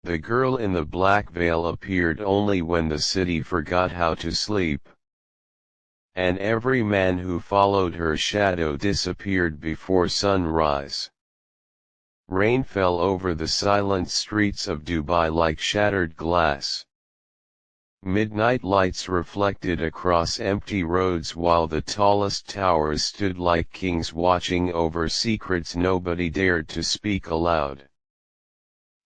The girl in the black veil appeared only when the city forgot how to sleep. And every man who followed her shadow disappeared before sunrise. Rain fell over the silent streets of Dubai like shattered glass. Midnight lights reflected across empty roads while the tallest towers stood like kings watching over secrets nobody dared to speak aloud.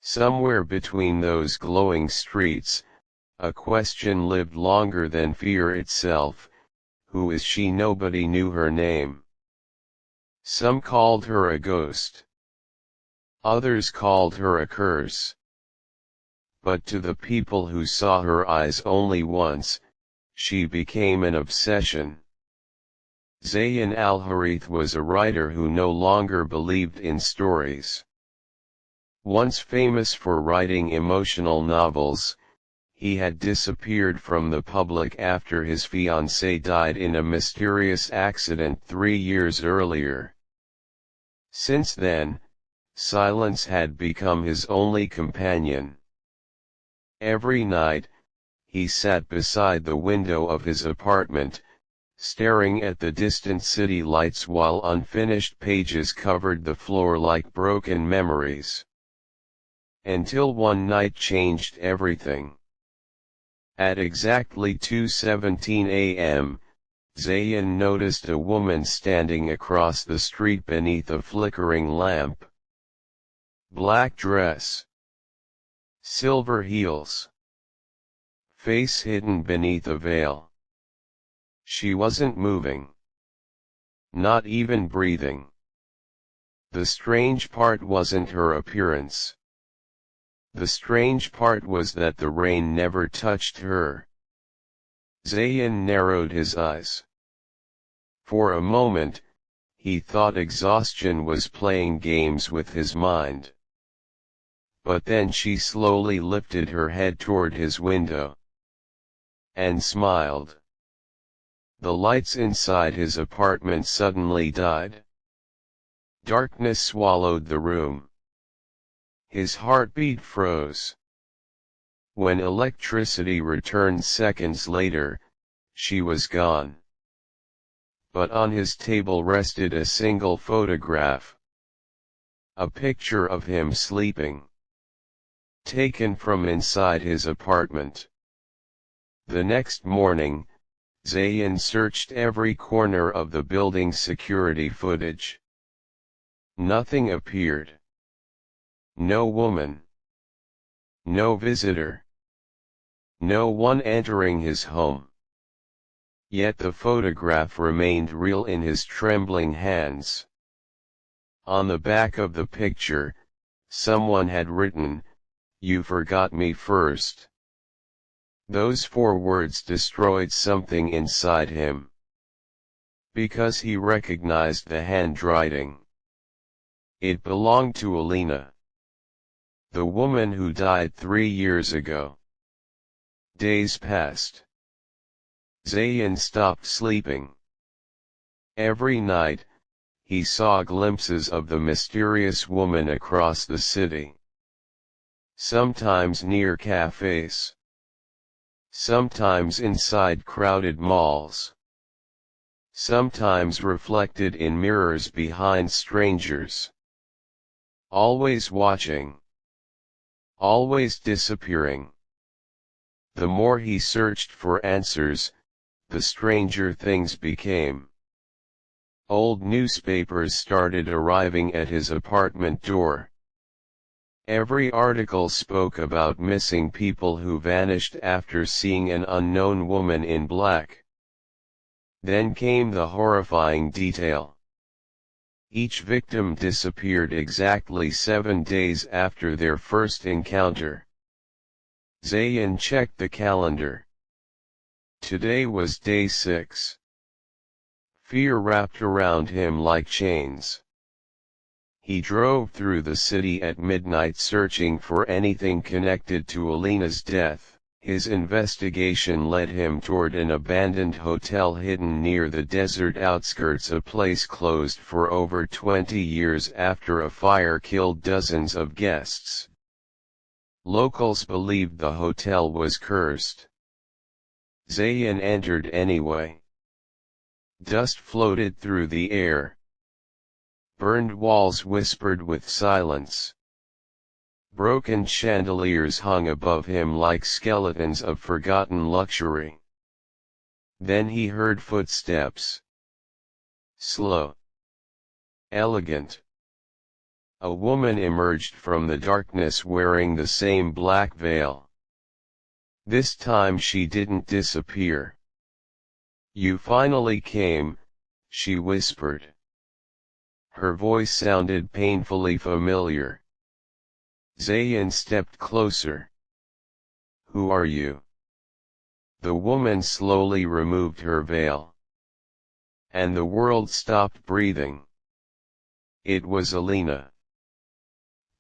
Somewhere between those glowing streets, a question lived longer than fear itself. Who is she? Nobody knew her name. Some called her a ghost. Others called her a curse. But to the people who saw her eyes only once, she became an obsession. Zayn al-Harith was a writer who no longer believed in stories. Once famous for writing emotional novels, he had disappeared from the public after his fiancée died in a mysterious accident 3 years earlier. Since then, silence had become his only companion. Every night, he sat beside the window of his apartment, staring at the distant city lights while unfinished pages covered the floor like broken memories. Until one night changed everything. At exactly 2:17 a.m., Zayn noticed a woman standing across the street beneath a flickering lamp. Black dress. Silver heels. Face hidden beneath a veil. She wasn't moving. Not even breathing. The strange part wasn't her appearance. The strange part was that the rain never touched her. Zayn narrowed his eyes. For a moment, he thought exhaustion was playing games with his mind. But then she slowly lifted her head toward his window. And smiled. The lights inside his apartment suddenly died. Darkness swallowed the room. His heartbeat froze. When electricity returned seconds later, she was gone. But on his table rested a single photograph. A picture of him sleeping. Taken from inside his apartment. The next morning, Zayn searched every corner of the building's security footage. Nothing appeared. No woman. No visitor. No one entering his home. Yet the photograph remained real in his trembling hands. On the back of the picture, someone had written, "You forgot me first." Those 4 words destroyed something inside him. Because he recognized the handwriting. It belonged to Alina. The woman who died 3 years ago. Days passed. Zayn stopped sleeping. Every night, he saw glimpses of the mysterious woman across the city. Sometimes near cafes. Sometimes inside crowded malls. Sometimes reflected in mirrors behind strangers. Always watching. Always disappearing. The more he searched for answers, the stranger things became. Old newspapers started arriving at his apartment door. Every article spoke about missing people who vanished after seeing an unknown woman in black. Then came the horrifying detail. Each victim disappeared exactly 7 days after their first encounter. Zayn checked the calendar. Today was day 6. Fear wrapped around him like chains. He drove through the city at midnight searching for anything connected to Alina's death. His investigation led him toward an abandoned hotel hidden near the desert outskirts, a place closed for over 20 years after a fire killed dozens of guests. Locals believed the hotel was cursed. Zayn entered anyway. Dust floated through the air. Burned walls whispered with silence. Broken chandeliers hung above him like skeletons of forgotten luxury. Then he heard footsteps. Slow. Elegant. A woman emerged from the darkness wearing the same black veil. This time she didn't disappear. "You finally came," she whispered. Her voice sounded painfully familiar. Zayn stepped closer. "Who are you?" The woman slowly removed her veil. And the world stopped breathing. It was Alina.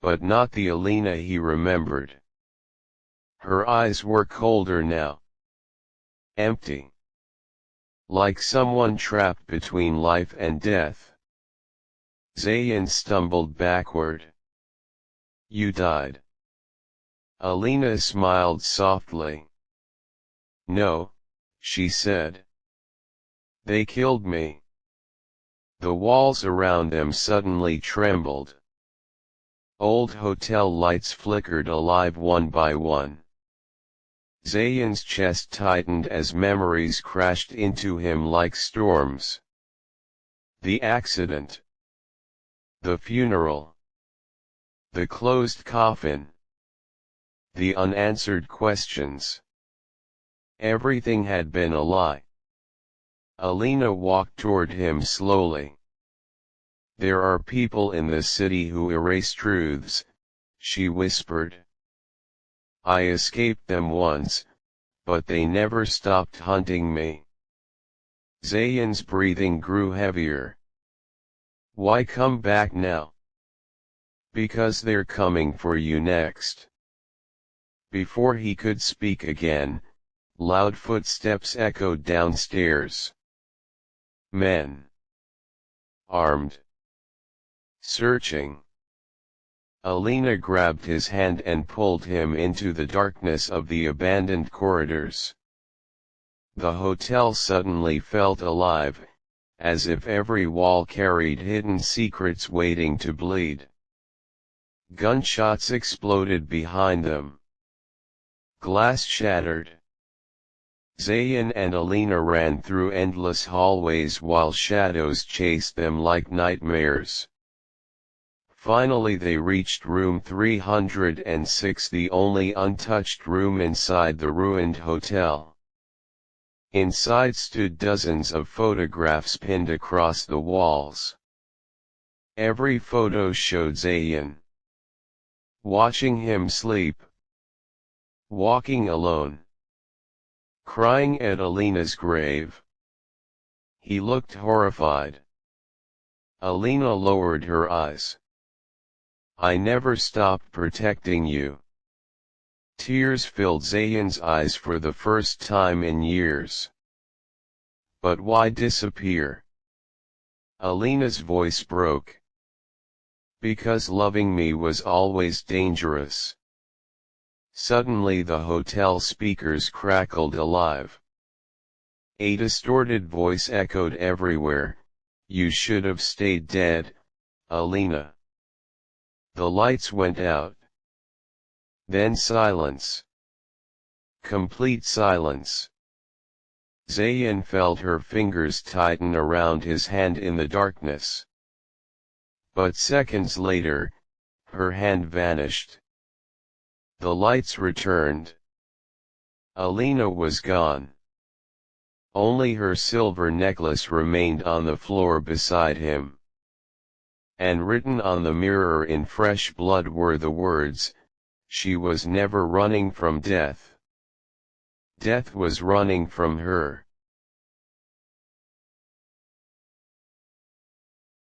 But not the Alina he remembered. Her eyes were colder now. Empty. Like someone trapped between life and death. Zayn stumbled backward. "You died." Alina smiled softly. "No," she said. "They killed me." The walls around them suddenly trembled. Old hotel lights flickered alive one by one. Zayn's chest tightened as memories crashed into him like storms. The accident. The funeral. The closed coffin. The unanswered questions. Everything had been a lie. Alina walked toward him slowly. "There are people in the city who erase truths," she whispered. "I escaped them once, but they never stopped hunting me." Zayn's breathing grew heavier. "Why come back now?" "Because they're coming for you next." Before he could speak again, loud footsteps echoed downstairs. Men. Armed. Searching. Alina grabbed his hand and pulled him into the darkness of the abandoned corridors. The hotel suddenly felt alive, as if every wall carried hidden secrets waiting to bleed. Gunshots exploded behind them. Glass shattered. Zayn and Alina ran through endless hallways while shadows chased them like nightmares. Finally they reached room 306, the only untouched room inside the ruined hotel. Inside stood dozens of photographs pinned across the walls. Every photo showed Zayn. Watching him sleep. Walking alone. Crying at Alina's grave. He looked horrified. Alina lowered her eyes. "I never stopped protecting you." Tears filled Zayn's eyes for the first time in years. "But why disappear?" Alina's voice broke. "Because loving me was always dangerous." Suddenly the hotel speakers crackled alive. A distorted voice echoed everywhere, "You should have stayed dead, Alina." The lights went out. Then silence. Complete silence. Zayn felt her fingers tighten around his hand in the darkness. But seconds later, her hand vanished. The lights returned. Alina was gone. Only her silver necklace remained on the floor beside him. And written on the mirror in fresh blood were the words, "She was never running from death. Death was running from her."